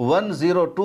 102,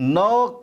9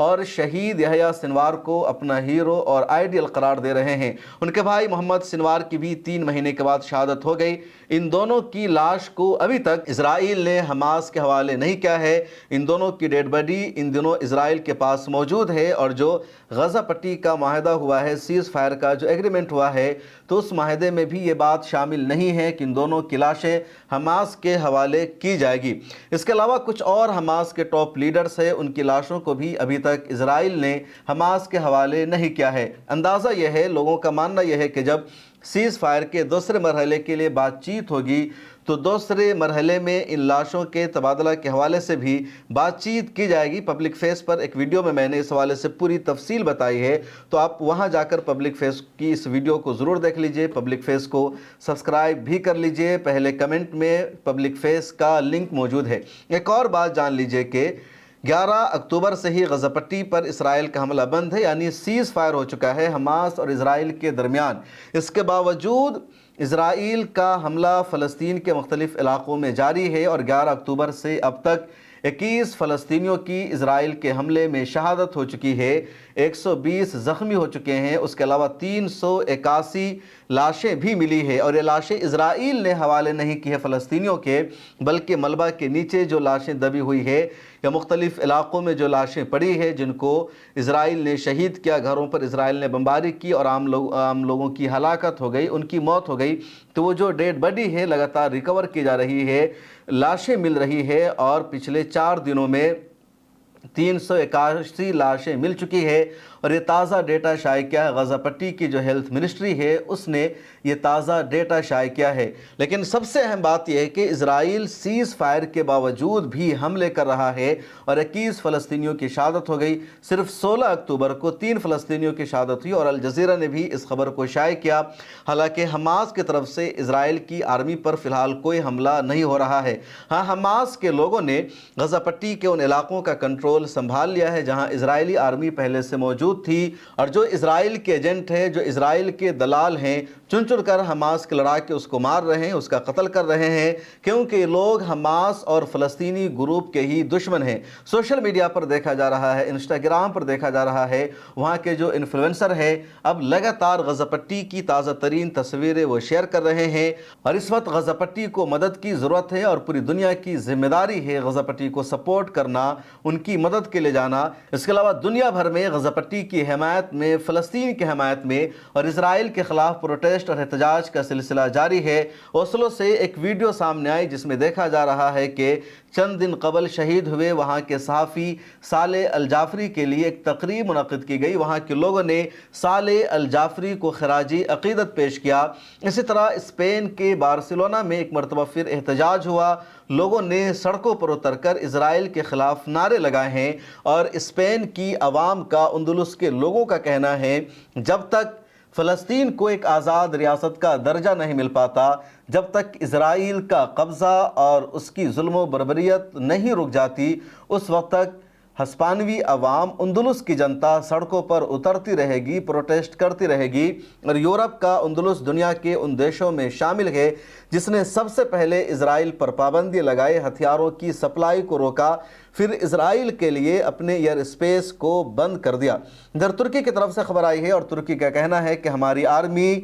اور شہید یحییٰ سنوار کو اپنا ہیرو اور آئیڈیل قرار دے رہے ہیں۔ ان کے بھائی محمد سنوار کی بھی 3 مہینے کے بعد شہادت ہو گئی۔ ان دونوں کی لاش کو ابھی تک اسرائیل نے حماس کے حوالے نہیں کیا ہے۔ ان دونوں کی ڈیڈ باڈی ان دنوں اسرائیل کے پاس موجود ہے، اور جو غزہ پٹی کا معاہدہ ہوا ہے، سیز فائر کا جو ایگریمنٹ ہوا ہے، تو اس معاہدے میں بھی یہ بات شامل نہیں ہے کہ ان دونوں کی لاشیں حماس کے حوالے کی جائے گی۔ اس کے علاوہ کچھ اور حماس کے ٹاپ لیڈرز ہیں، ان کی لاشوں کو بھی ابھی تک اسرائیل نے حماس کے حوالے نہیں کیا ہے۔ اندازہ یہ ہے، لوگوں کا ماننا یہ ہے کہ جب سیز فائر کے دوسرے مرحلے کے لیے بات چیت ہوگی تو دوسرے مرحلے میں ان لاشوں کے تبادلہ کے حوالے سے بھی بات چیت کی جائے گی۔ پبلک فیس پر ایک ویڈیو میں نے اس حوالے سے پوری تفصیل بتائی ہے، تو آپ وہاں جا کر پبلک فیس کی اس ویڈیو کو ضرور دیکھ لیجئے۔ پبلک فیس کو سبسکرائب بھی کر لیجئے، پہلے کمنٹ میں پبلک فیس کا لنک موجود ہے۔ ایک اور بات جان لیجئے کہ 11 اکتوبر سے ہی غزہ پٹی پر اسرائیل کا حملہ بند ہے، یعنی سیز فائر ہو چکا ہے حماس اور اسرائیل کے درمیان۔ اس کے باوجود اسرائیل کا حملہ فلسطین کے مختلف علاقوں میں جاری ہے، اور 11 اکتوبر سے اب تک 21 فلسطینیوں کی اسرائیل کے حملے میں شہادت ہو چکی ہے، 120 زخمی ہو چکے ہیں۔ اس کے علاوہ 381 لاشیں بھی ملی ہے، اور یہ لاشیں اسرائیل نے حوالے نہیں کی ہے فلسطینیوں کے، بلکہ ملبہ کے نیچے جو لاشیں دبی ہوئی ہے یا مختلف علاقوں میں جو لاشیں پڑی ہے جن کو اسرائیل نے شہید کیا، گھروں پر اسرائیل نے بمباری کی اور عام لوگوں کی ہلاکت ہو گئی، ان کی موت ہو گئی، تو وہ جو ڈیڈ باڈی ہے لگاتار ریکور کی جا رہی ہے، لاشیں مل رہی ہے، اور پچھلے 4 دنوں میں 381 لاشیں مل چکی ہے۔ اور یہ تازہ ڈیٹا شائع کیا ہے، غزہ پٹی کی جو ہیلتھ منسٹری ہے اس نے یہ تازہ ڈیٹا شائع کیا ہے۔ لیکن سب سے اہم بات یہ ہے کہ اسرائیل سیز فائر کے باوجود بھی حملے کر رہا ہے، اور 21 فلسطینیوں کی شہادت ہو گئی۔ صرف 16 اکتوبر کو 3 فلسطینیوں کی شہادت ہوئی، اور الجزیرہ نے بھی اس خبر کو شائع کیا۔ حالانکہ حماس کی طرف سے اسرائیل کی آرمی پر فی الحال کوئی حملہ نہیں ہو رہا ہے۔ ہاں، حماس کے لوگوں نے غزہ پٹی کے ان علاقوں کا کنٹرول سنبھال لیا ہے جہاں اسرائیلی آرمی پہلے سے موجود تھی، اور جو اسرائیل کے ایجنٹ ہیں، جو اسرائیل کے دلال ہیں، چن چن کر حماس کے لڑا کے اس کو مار رہے ہیں، اس کا قتل کر رہے ہیں، کیونکہ یہ لوگ حماس اور فلسطینی گروپ کے ہی دشمن ہیں۔ سوشل میڈیا پر دیکھا جا رہا ہے، انسٹاگرام پر دیکھا جا رہا ہے، وہاں کے جو انفلوئنسر ہیں اب لگاتار غزہ پٹی کی تازہ ترین تصویریں وہ شیئر کر رہے ہیں، اور اس وقت غزہ پٹی کو مدد کی ضرورت ہے، اور پوری دنیا کی ذمہ داری ہے غزہ پٹی کو سپورٹ کرنا، ان کی مدد کے لیے جانا۔ اس کے علاوہ دنیا بھر میں غزہ پٹی کی حمایت میں، فلسطین کی حمایت میں اور اسرائیل کے خلاف پروٹیسٹ اور احتجاج کا سلسلہ جاری ہے۔ اوسلو سے ایک ویڈیو سامنے آئی جس میں دیکھا جا رہا ہے کہ چند دن قبل شہید ہوئے وہاں کے صحافی صالح الجعفری کے لیے ایک تقریب منعقد کی گئی۔ وہاں کے لوگوں نے صالح الجعفری کو خراج عقیدت پیش کیا۔ اسی طرح اسپین کے بارسلونا میں ایک مرتبہ پھر احتجاج ہوا، لوگوں نے سڑکوں پر اتر کر اسرائیل کے خلاف نعرے لگائے ہیں، اور اسپین کی عوام کا، اندلس کے لوگوں کا کہنا ہے جب تک فلسطین کو ایک آزاد ریاست کا درجہ نہیں مل پاتا، جب تک اسرائیل کا قبضہ اور اس کی ظلم و بربریت نہیں رک جاتی، اس وقت تک ہسپانوی عوام، اندلس کی جنتا سڑکوں پر اترتی رہے گی، پروٹیسٹ کرتی رہے گی۔ اور یورپ کا اندلس دنیا کے ان دیشوں میں شامل ہے جس نے سب سے پہلے اسرائیل پر پابندی لگائے، ہتھیاروں کی سپلائی کو روکا، پھر اسرائیل کے لیے اپنے ایئر اسپیس کو بند کر دیا۔ ادھر ترکی کی طرف سے خبر آئی ہے، اور ترکی کا کہنا ہے کہ ہماری آرمی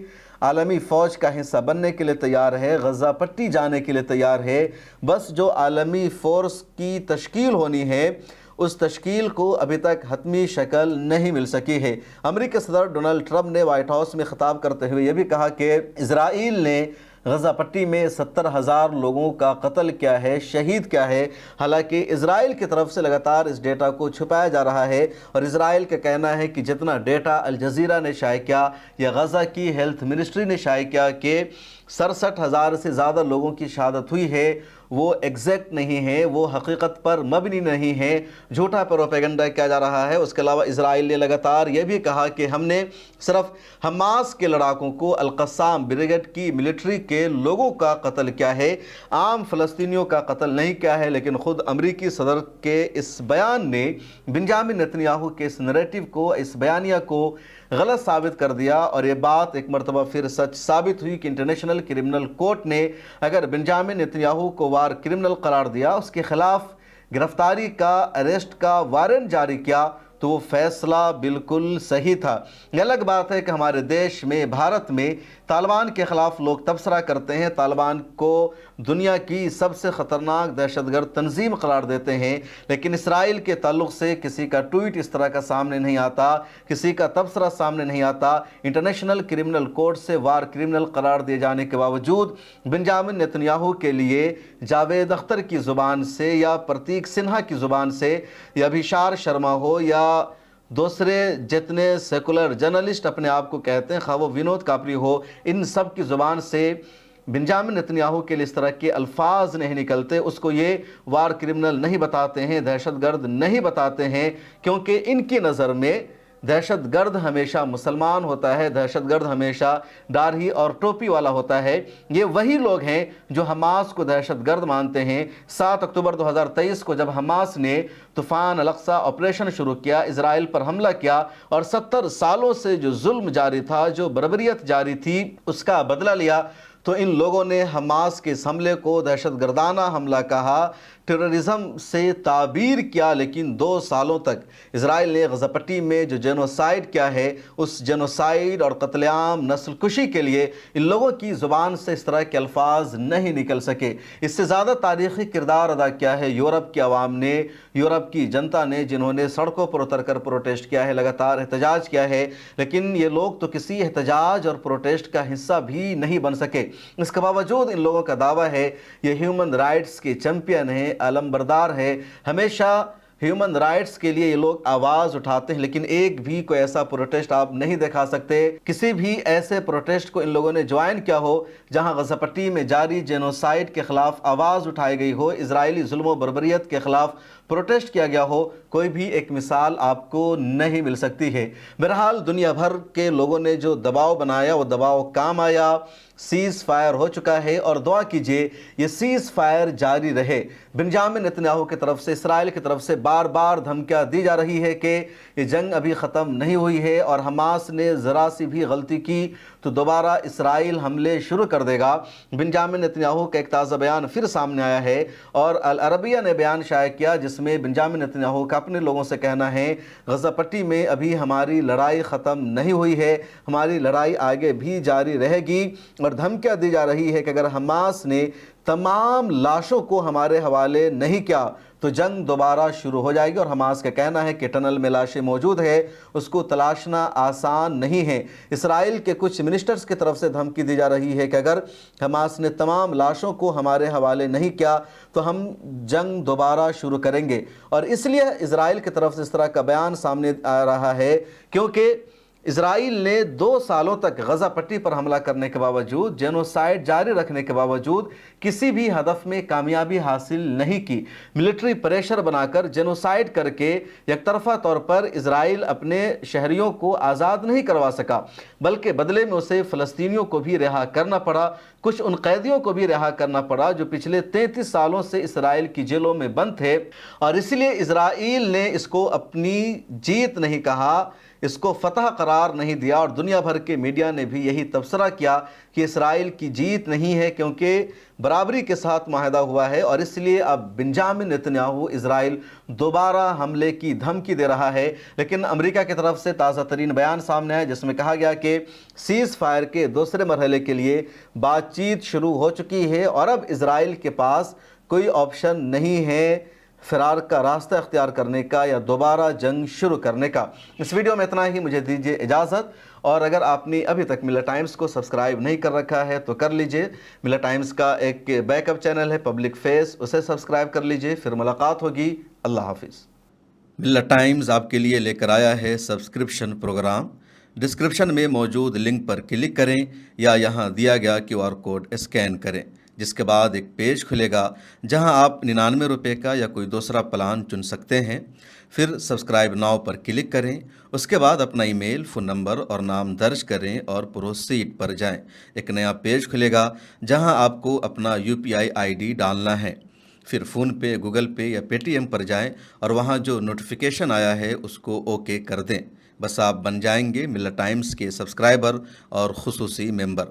عالمی فوج کا حصہ بننے کے لیے تیار ہے، غزہ پٹی جانے کے لیے تیار ہے، بس جو عالمی فورس کی تشکیل ہونی ہے اس تشکیل کو ابھی تک حتمی شکل نہیں مل سکی ہے۔ امریکی صدر ڈونلڈ ٹرمپ نے وائٹ ہاؤس میں خطاب کرتے ہوئے یہ بھی کہا کہ اسرائیل نے غزہ پٹی میں 70,000 لوگوں کا قتل کیا ہے، شہید کیا ہے۔ حالانکہ اسرائیل کی طرف سے لگاتار اس ڈیٹا کو چھپایا جا رہا ہے، اور اسرائیل کا کہنا ہے کہ جتنا ڈیٹا الجزیرہ نے شائع کیا یا غزہ کی ہیلتھ منسٹری نے شائع کیا کہ 67,000 سے زیادہ لوگوں کی شہادت ہوئی ہے، وہ ایگزیکٹ نہیں ہے، وہ حقیقت پر مبنی نہیں ہے، جھوٹا پروپیگنڈا کیا جا رہا ہے۔ اس کے علاوہ اسرائیل نے لگاتار یہ بھی کہا کہ ہم نے صرف حماس کے لڑاکوں کو، القسام بریگیڈ کی ملٹری کے لوگوں کا قتل کیا ہے، عام فلسطینیوں کا قتل نہیں کیا ہے۔ لیکن خود امریکی صدر کے اس بیان نے بنجامن نتنیاہو کے اس نریٹو کو، اس بیانیہ کو غلط ثابت کر دیا، اور یہ بات ایک مرتبہ پھر سچ ثابت ہوئی کہ انٹرنیشنل کرمنل کورٹ نے اگر بنجامن نتنیاہو کو وار کرمنل قرار دیا، اس کے خلاف گرفتاری کا، اریسٹ کا وارنٹ جاری کیا، تو وہ فیصلہ بالکل صحیح تھا۔ یہ الگ بات ہے کہ ہمارے دیش میں، بھارت میں طالبان کے خلاف لوگ تبصرہ کرتے ہیں، طالبان کو دنیا کی سب سے خطرناک دہشت گرد تنظیم قرار دیتے ہیں، لیکن اسرائیل کے تعلق سے کسی کا ٹویٹ اس طرح کا سامنے نہیں آتا، کسی کا تبصرہ سامنے نہیں آتا۔ انٹرنیشنل کرمنل کورٹ سے وار کرمنل قرار دیے جانے کے باوجود بنجامن نیتنیاہو کے لیے جاوید اختر کی زبان سے یا پرتیک سنہا کی زبان سے یا ابھیشار شرما ہو یا دوسرے جتنے سیکولر جرنلسٹ اپنے آپ کو کہتے ہیں، خواہ وہ ونود کاپری ہو، ان سب کی زبان سے بنجامن نیتنیاہو کے لیے اس طرح کے الفاظ نہیں نکلتے، اس کو یہ وار کرمنل نہیں بتاتے ہیں، دہشت گرد نہیں بتاتے ہیں، کیونکہ ان کی نظر میں دہشت گرد ہمیشہ مسلمان ہوتا ہے، دہشت گرد ہمیشہ داڑھی اور ٹوپی والا ہوتا ہے۔ یہ وہی لوگ ہیں جو حماس کو دہشت گرد مانتے ہیں۔ 7 اکتوبر 2023 کو جب حماس نے طوفان الاقصی آپریشن شروع کیا، اسرائیل پر حملہ کیا اور 70 سالوں سے جو ظلم جاری تھا، جو بربریت جاری تھی، اس کا بدلہ لیا، تو ان لوگوں نے حماس کے اس حملے کو دہشت گردانہ حملہ کہا، ٹیررزم سے تعبیر کیا، لیکن 2 سالوں تک اسرائیل نے غزہ پٹی میں جو جینوسائیڈ کیا ہے، اس جینوسائیڈ اور قتل عام نسل کشی کے لیے ان لوگوں کی زبان سے اس طرح کے الفاظ نہیں نکل سکے۔ اس سے زیادہ تاریخی کردار ادا کیا ہے یورپ کی عوام نے، یورپ کی جنتا نے، جنہوں نے سڑکوں پر اتر کر پروٹیسٹ کیا ہے، لگاتار احتجاج کیا ہے، لیکن یہ لوگ تو کسی احتجاج اور پروٹیسٹ کا حصہ بھی نہیں بن سکے۔ اس کے باوجود ان لوگوں کا دعویٰ ہے یہ ہیومن رائٹس کے چیمپئن ہیں، علم بردار ہے، ہمیشہ ہیومن رائٹس کے لیے یہ لوگ آواز اٹھاتے ہیں، لیکن ایک بھی کوئی ایسا پروٹیسٹ آپ نہیں دکھا سکتے، کسی بھی ایسے پروٹیسٹ کو ان لوگوں نے جوائن کیا ہو جہاں غزہ پٹی میں جاری جینوسائیڈ کے خلاف آواز اٹھائی گئی ہو، اسرائیلی ظلم و بربریت کے خلاف پروٹیسٹ کیا گیا ہو، کوئی بھی ایک مثال آپ کو نہیں مل سکتی ہے۔ بہرحال دنیا بھر کے لوگوں نے جو دباؤ بنایا وہ دباؤ کام آیا، سیز فائر ہو چکا ہے، اور دعا کیجئے یہ سیز فائر جاری رہے۔ بنجامن نیتنیاہو کی طرف سے، اسرائیل کی طرف سے بار بار دھمکیاں دی جا رہی ہے کہ یہ جنگ ابھی ختم نہیں ہوئی ہے، اور حماس نے ذرا سی بھی غلطی کی تو دوبارہ اسرائیل حملے شروع کر دے گا۔ بنجامن نیتنیاہو کا ایک تازہ بیان پھر سامنے آیا ہے، اور العربیہ نے بیان شائع کیا جس میں بنجامن نیتنیاہو کا اپنے لوگوں سے کہنا ہے غزہ پٹی میں ابھی ہماری لڑائی ختم نہیں ہوئی ہے، ہماری لڑائی آگے بھی جاری رہے گی، اور دھمکیاں دی جا رہی ہے کہ اگر حماس نے تمام لاشوں کو ہمارے حوالے نہیں کیا تو جنگ دوبارہ شروع ہو جائے گی۔ اور حماس کا کہنا ہے کہ ٹنل میں لاشیں موجود ہے، اس کو تلاشنا آسان نہیں ہے۔ اسرائیل کے کچھ منسٹرز کی طرف سے دھمکی دی جا رہی ہے کہ اگر حماس نے تمام لاشوں کو ہمارے حوالے نہیں کیا تو ہم جنگ دوبارہ شروع کریں گے، اور اس لیے اسرائیل کی طرف سے اس طرح کا بیان سامنے آ رہا ہے کیونکہ اسرائیل نے 2 سالوں تک غزہ پٹی پر حملہ کرنے کے باوجود، جینوسائیڈ جاری رکھنے کے باوجود کسی بھی ہدف میں کامیابی حاصل نہیں کی۔ ملٹری پریشر بنا کر، جینوسائیڈ کر کے یک طرفہ طور پر اسرائیل اپنے شہریوں کو آزاد نہیں کروا سکا، بلکہ بدلے میں اسے فلسطینیوں کو بھی رہا کرنا پڑا، کچھ ان قیدیوں کو بھی رہا کرنا پڑا جو پچھلے 33 سالوں سے اسرائیل کی جیلوں میں بند تھے، اور اس لیے اسرائیل نے اس کو اپنی جیت نہیں کہا، اس کو فتح قرار نہیں دیا، اور دنیا بھر کے میڈیا نے بھی یہی تبصرہ کیا کہ اسرائیل کی جیت نہیں ہے کیونکہ برابری کے ساتھ معاہدہ ہوا ہے، اور اس لیے اب بنجامن نیتنیاہو اسرائیل دوبارہ حملے کی دھمکی دے رہا ہے۔ لیکن امریکہ کی طرف سے تازہ ترین بیان سامنے آیا جس میں کہا گیا کہ سیز فائر کے دوسرے مرحلے کے لیے بات چیت شروع ہو چکی ہے، اور اب اسرائیل کے پاس کوئی آپشن نہیں ہے فرار کا راستہ اختیار کرنے کا یا دوبارہ جنگ شروع کرنے کا۔ اس ویڈیو میں اتنا ہی، مجھے دیجیے اجازت، اور اگر آپ نے ابھی تک ملت ٹائمز کو سبسکرائب نہیں کر رکھا ہے تو کر لیجئے۔ ملت ٹائمز کا ایک بیک اپ چینل ہے پبلک فیس، اسے سبسکرائب کر لیجئے۔ پھر ملاقات ہوگی، اللہ حافظ۔ ملت ٹائمز آپ کے لیے لے کر آیا ہے سبسکرپشن پروگرام۔ ڈسکرپشن میں موجود لنک پر کلک کریں یا یہاں دیا گیا QR کوڈ اسکین کریں، جس کے بعد ایک پیج کھلے گا جہاں آپ 99 روپے کا یا کوئی دوسرا پلان چن سکتے ہیں۔ پھر سبسکرائب ناؤ پر کلک کریں، اس کے بعد اپنا ای میل، فون نمبر اور نام درج کریں اور پروسیڈ پر جائیں۔ ایک نیا پیج کھلے گا جہاں آپ کو اپنا UPI ID ڈالنا ہے۔ پھر فون پے، گوگل پے یا پے TM پر جائیں اور وہاں جو نوٹیفیکیشن آیا ہے اس کو اوکے کر دیں۔ بس آپ بن جائیں گے ملت ٹائمز کے سبسکرائبر اور خصوصی ممبر۔